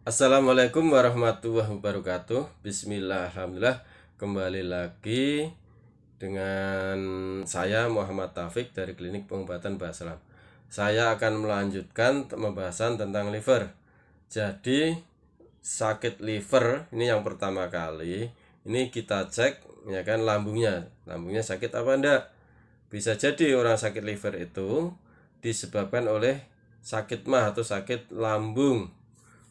Assalamualaikum warahmatullahi wabarakatuh. Bismillah, alhamdulillah. Kembali lagi dengan saya Muhammad Taufik dari Klinik Pengobatan Baslam. Saya akan melanjutkan pembahasan tentang liver. Jadi sakit liver ini yang pertama kali. Ini kita cek ya kan lambungnya. Lambungnya sakit apa enggak? Bisa jadi orang sakit liver itu disebabkan oleh sakit mah atau sakit lambung.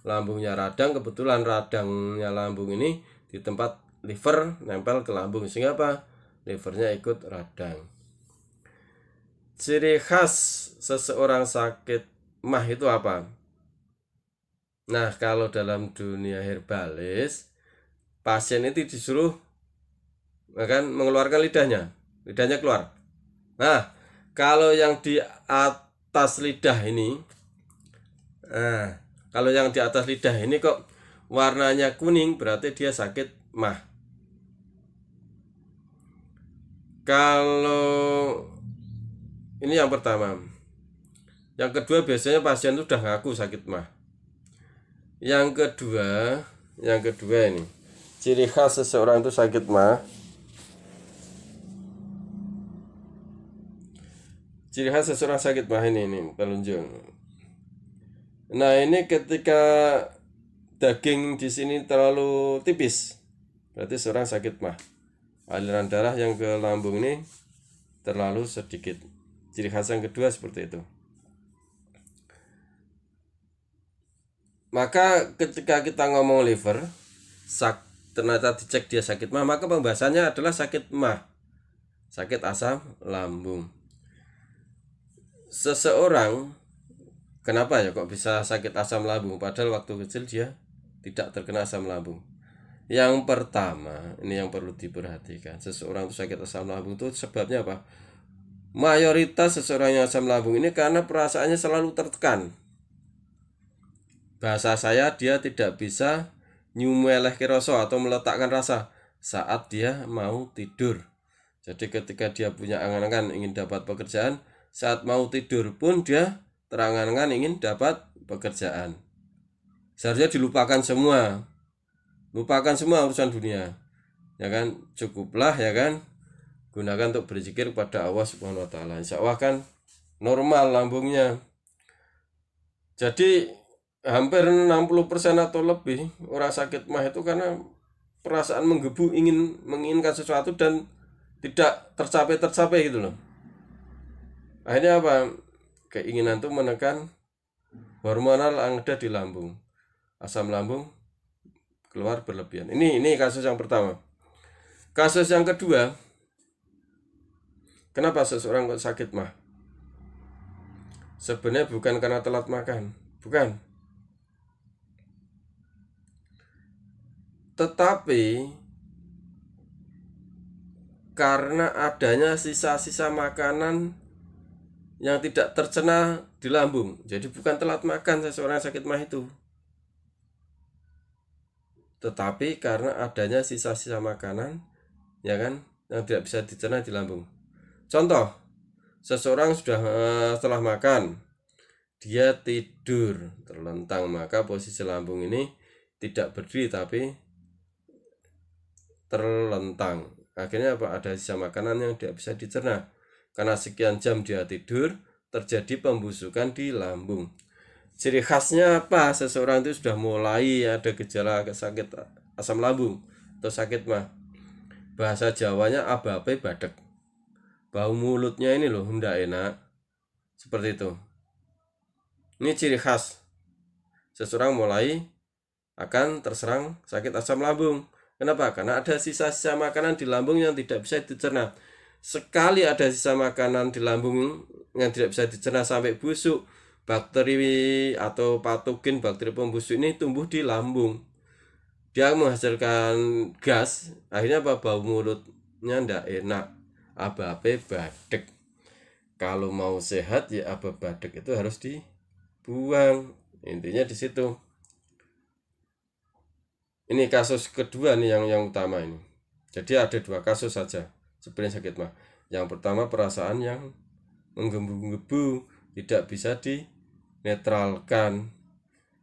Lambungnya radang, kebetulan radangnya lambung ini di tempat liver nempel ke lambung, sehingga apa? Livernya ikut radang. Ciri khas seseorang sakit mah itu apa? Nah, kalau dalam dunia herbalis, pasien itu disuruh kan mengeluarkan lidahnya keluar. Nah, kalau yang di atas lidah ini, nah, kalau yang di atas lidah ini kok warnanya kuning, berarti dia sakit mah. Kalau ini yang pertama. Yang kedua biasanya pasien itu sudah ngaku sakit mah. Yang kedua ini. Ciri khas seseorang itu sakit mah. Ciri khas seseorang sakit mah ini penunjuk. Nah, ini ketika daging di sini terlalu tipis, berarti seorang sakit mah. Aliran darah yang ke lambung ini terlalu sedikit. Ciri khas yang kedua seperti itu. Maka ketika kita ngomong liver, ternyata dicek dia sakit mah, maka pembahasannya adalah sakit mah, sakit asam lambung. Seseorang kenapa ya kok bisa sakit asam lambung padahal waktu kecil dia tidak terkena asam lambung? Yang pertama, ini yang perlu diperhatikan. Seseorang itu sakit asam lambung itu sebabnya apa? Mayoritas seseorang yang asam lambung ini karena perasaannya selalu tertekan. Bahasa saya, dia tidak bisa nyumeleh kiroso atau meletakkan rasa saat dia mau tidur. Jadi ketika dia punya angan-angan ingin dapat pekerjaan, saat mau tidur pun dia terangan-angan ingin dapat pekerjaan. Seharusnya dilupakan semua. Lupakan semua urusan dunia. Ya kan? Cukuplah ya kan? Gunakan untuk berzikir kepada Allah Subhanahu wa taala. Insya Allah kan normal lambungnya. Jadi hampir 60% atau lebih orang sakit mah itu karena perasaan menggebu menginginkan sesuatu dan tidak tercapai gitu loh. Akhirnya apa? Keinginan itu menekan hormonal yang ada di lambung. Asam lambung keluar berlebihan. Ini kasus yang pertama. Kasus yang kedua, kenapa seseorang kok sakit mah? Sebenarnya bukan karena telat makan, bukan. Tetapi karena adanya sisa-sisa makanan yang tidak tercerna di lambung. Jadi bukan telat makan seseorang sakit mah itu, tetapi karena adanya sisa-sisa makanan ya kan yang tidak bisa dicerna di lambung. Contoh, seseorang sudah setelah makan dia tidur terlentang, maka posisi lambung ini tidak berdiri tapi terlentang. Akhirnya apa? Ada sisa makanan yang tidak bisa dicerna. Karena sekian jam dia tidur, terjadi pembusukan di lambung. Ciri khasnya apa? Seseorang itu sudah mulai ada gejala sakit asam lambung atau sakit mah. Bahasa Jawanya abape badek. Bau mulutnya ini loh hendak enak. Seperti itu. Ini ciri khas. Seseorang mulai akan terserang sakit asam lambung. Kenapa? Karena ada sisa-sisa makanan di lambung yang tidak bisa dicerna. Sekali ada sisa makanan di lambung yang tidak bisa dicerna sampai busuk, bakteri atau patogen bakteri pembusuk ini tumbuh di lambung. Dia menghasilkan gas, akhirnya apa? Bau mulutnya ndak enak. Abape badek. Kalau mau sehat ya aba badek itu harus dibuang. Intinya di situ. Ini kasus kedua nih yang utama ini. Jadi ada dua kasus saja sebenarnya sakit mah. Yang pertama perasaan yang menggebu-gebu tidak bisa dinetralkan.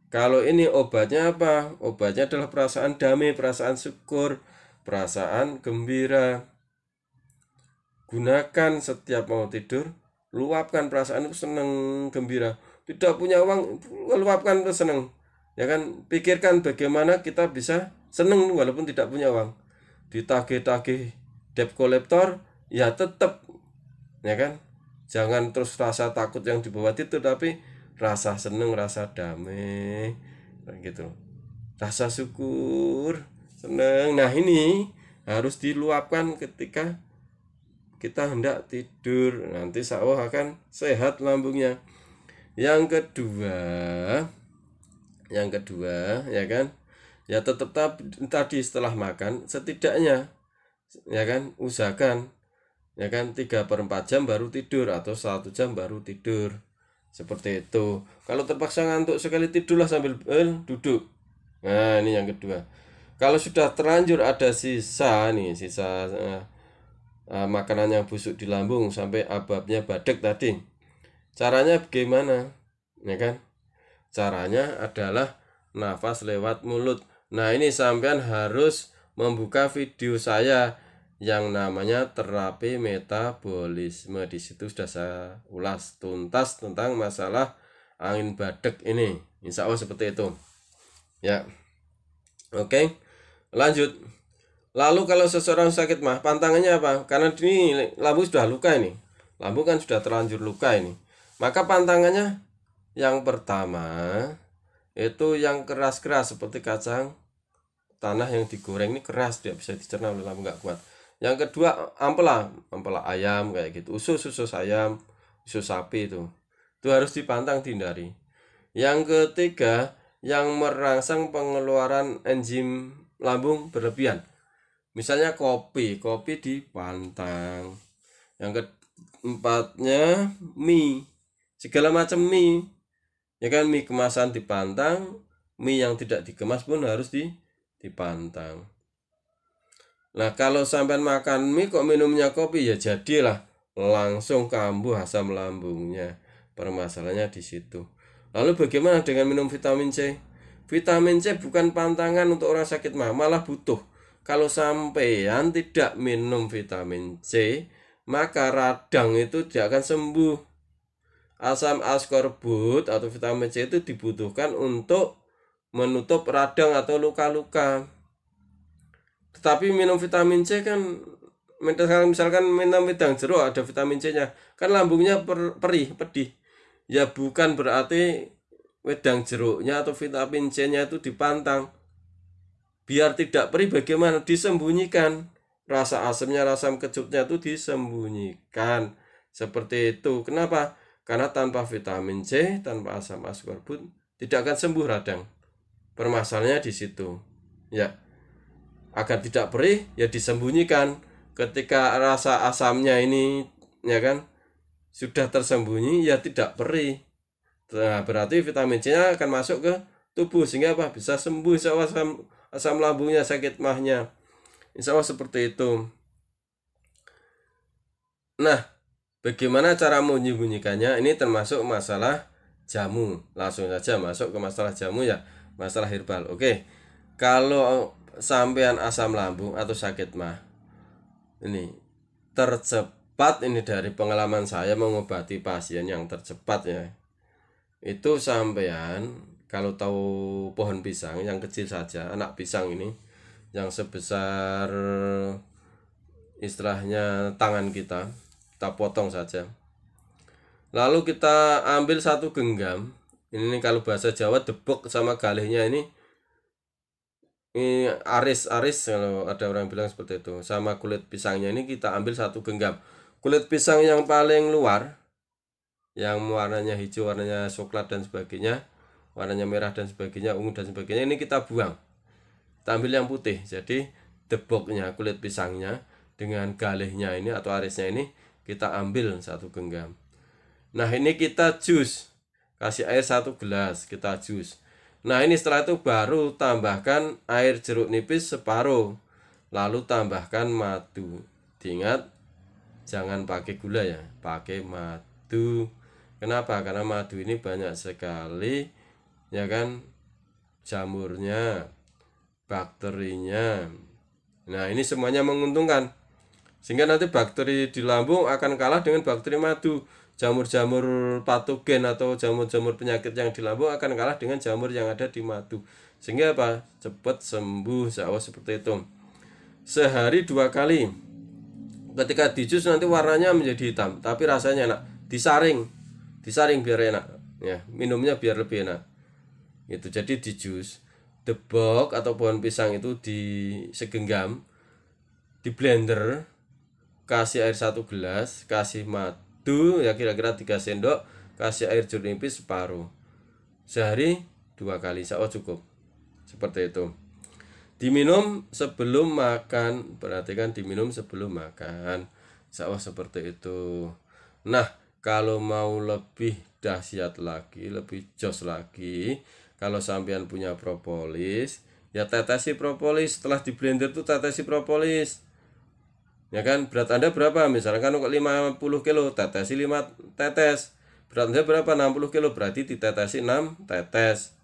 Kalau ini obatnya apa? Obatnya adalah perasaan damai, perasaan syukur, perasaan gembira. Gunakan setiap mau tidur, luapkan perasaan itu senang, gembira. Tidak punya uang, luapkan itu senang. Ya kan, pikirkan bagaimana kita bisa senang walaupun tidak punya uang. Ditagih-tagih debt collector, ya tetap, ya kan. Jangan terus rasa takut yang dibawa itu, tapi rasa senang, rasa damai, gitu. Rasa syukur, senang. Nah ini harus diluapkan ketika kita hendak tidur, nanti sawah akan sehat lambungnya. Yang kedua ya kan, ya tetap tadi setelah makan setidaknya, ya kan, usahakan, ya kan, 3/4 jam baru tidur atau 1 jam baru tidur, seperti itu. Kalau terpaksa ngantuk sekali, tidurlah sambil duduk. Nah ini yang kedua. Kalau sudah terlanjur ada sisa makanan yang busuk di lambung sampai ababnya badek tadi, caranya bagaimana, ya kan? Caranya adalah nafas lewat mulut. Nah ini sampean harus membuka video saya yang namanya terapi metabolisme. Di situ sudah saya ulas tuntas tentang masalah angin badek ini. Insya Allah seperti itu ya. Oke, lanjut. Lalu kalau seseorang sakit mah, pantangannya apa? Karena ini lambung sudah luka ini. Lambung kan sudah terlanjur luka ini. Maka pantangannya yang pertama itu yang keras-keras seperti kacang tanah yang digoreng ini keras, tidak bisa dicerna oleh lambung, nggak kuat. Yang kedua ampela ayam kayak gitu, usus ayam, usus sapi itu harus dipantang, dihindari. Yang ketiga yang merangsang pengeluaran enzim lambung berlebihan. Misalnya kopi dipantang. Yang keempatnya mie, segala macam mie, ya kan, mie kemasan dipantang, mie yang tidak dikemas pun harus dipantang. Nah kalau sampai makan mie kok minumnya kopi, ya jadilah langsung kambuh asam lambungnya. Permasalahannya di situ. Lalu bagaimana dengan minum vitamin C? Vitamin C bukan pantangan untuk orang sakit mah, malah butuh. Kalau sampean tidak minum vitamin C, maka radang itu tidak akan sembuh. Asam askorbut atau vitamin C itu dibutuhkan untuk menutup radang atau luka-luka. Tetapi minum vitamin C kan, misalkan minum wedang jeruk ada vitamin C-nya, kan lambungnya perih, pedih. Ya bukan berarti wedang jeruknya atau vitamin C-nya itu dipantang. Biar tidak perih bagaimana? Disembunyikan. Rasa asamnya, rasa kejutnya itu disembunyikan. Seperti itu. Kenapa? Karena tanpa vitamin C, tanpa asam askorbut, tidak akan sembuh radang. Permasalahannya di situ. Ya. Agar tidak perih, ya disembunyikan. Ketika rasa asamnya ini, ya kan, sudah tersembunyi, ya tidak perih. Nah, berarti vitamin C-nya akan masuk ke tubuh sehingga apa? Bisa sembuh asam lambungnya, sakit mahnya. Insya Allah seperti itu. Nah, bagaimana cara menyembunyikannya? Ini termasuk masalah jamu. Langsung saja masuk ke masalah jamu ya, masalah herbal. Oke, kalau sampean asam lambung atau sakit mah, ini tercepat, ini dari pengalaman saya mengobati pasien yang tercepat ya, itu sampean kalau tahu pohon pisang yang kecil saja, anak pisang ini yang sebesar istilahnya tangan kita potong saja, lalu kita ambil 1 genggam. Ini kalau bahasa Jawa debok sama galihnya ini aris kalau ada orang bilang seperti itu, sama kulit pisangnya ini kita ambil 1 genggam. Kulit pisang yang paling luar, yang warnanya hijau, warnanya coklat dan sebagainya, warnanya merah dan sebagainya, ungu dan sebagainya, ini kita buang. Kita ambil yang putih. Jadi deboknya, kulit pisangnya dengan galihnya ini atau arisnya ini kita ambil 1 genggam. Nah ini kita jus, kasih air 1 gelas, kita jus. Nah ini setelah itu baru tambahkan air jeruk nipis separuh, lalu tambahkan madu. Diingat jangan pakai gula ya, pakai madu. Kenapa? Karena madu ini banyak sekali, ya kan, jamurnya, bakterinya. Nah, ini semuanya menguntungkan. Sehingga nanti bakteri di lambung akan kalah dengan bakteri madu. Jamur-jamur patogen atau jamur-jamur penyakit yang di lambung akan kalah dengan jamur yang ada di madu. Sehingga apa? Cepat sembuh, insya Allah seperti itu. Sehari 2 kali. Ketika di jus nanti warnanya menjadi hitam, tapi rasanya enak. Disaring biar enak. Ya, minumnya biar lebih enak. Itu jadi di jus. Debok atau pohon pisang itu disegenggam, di blender, kasih air 1 gelas, kasih madu ya kira-kira 3 sendok, kasih air jeruk nipis separuh. Sehari 2 kali, insya Allah cukup. Seperti itu. Diminum sebelum makan, perhatikan diminum sebelum makan. Insya Allah seperti itu. Nah, kalau mau lebih dahsyat lagi, lebih jos lagi, kalau sampean punya propolis, ya tetesi propolis. Setelah di blender tuh tetesi propolis. Ya kan, berat Anda berapa? Misalkan kok 50 kilo, tetesi 5 tetes. Berat Anda berapa? 60 kilo, berarti ditetesi 6 tetes.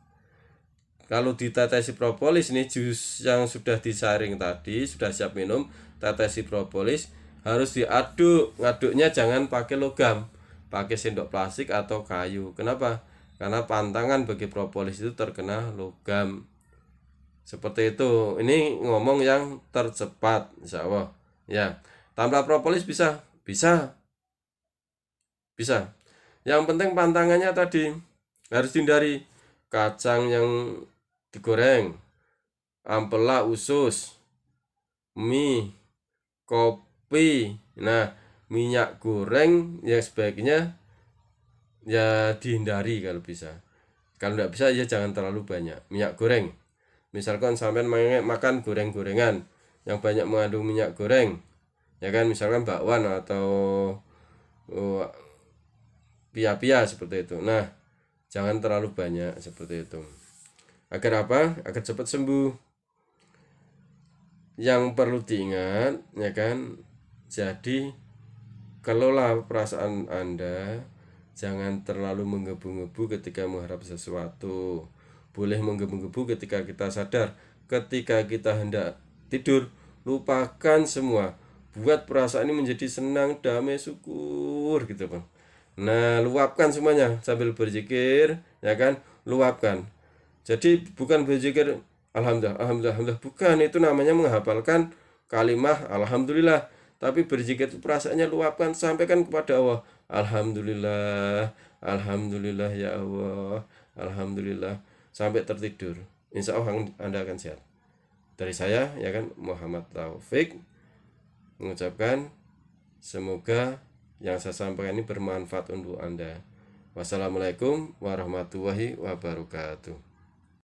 Kalau ditetesi propolis, ini jus yang sudah disaring tadi, sudah siap minum, tetesi propolis, harus diaduk. Ngaduknya jangan pakai logam, pakai sendok plastik atau kayu. Kenapa? Karena pantangan bagi propolis itu terkena logam. Seperti itu. Ini ngomong yang tercepat, insya Allah. Ya, tanpa propolis bisa. Yang penting pantangannya tadi harus dihindari. Kacang yang digoreng, ampela usus, mie, kopi. Nah, minyak goreng ya sebaiknya ya dihindari kalau bisa. Kalau tidak bisa ya jangan terlalu banyak minyak goreng. Misalkan sampai makan goreng-gorengan yang banyak mengandung minyak goreng, ya kan, misalkan bakwan atau pia-pia seperti itu. Nah, jangan terlalu banyak seperti itu. Agar apa? Agar cepat sembuh. Yang perlu diingat, ya kan, jadi kelola perasaan Anda, jangan terlalu menggebu-gebu ketika mengharap sesuatu. Boleh menggebu-gebu ketika kita sadar. Ketika kita hendak tidur, lupakan semua. Buat perasaan ini menjadi senang, damai, syukur gitu kan. Nah, luapkan semuanya sambil berzikir, ya kan? Luapkan. Jadi bukan berzikir alhamdulillah, alhamdulillah, alhamdulillah, bukan, itu namanya menghafalkan kalimah alhamdulillah. Tapi berzikir itu perasaannya luapkan, sampaikan kepada Allah. Alhamdulillah, alhamdulillah ya Allah, alhamdulillah, sampai tertidur. Insya Allah Anda akan sehat. Dari saya, ya kan, Muhammad Taufik mengucapkan semoga yang saya sampaikan ini bermanfaat untuk Anda. Wassalamualaikum warahmatullahi wabarakatuh.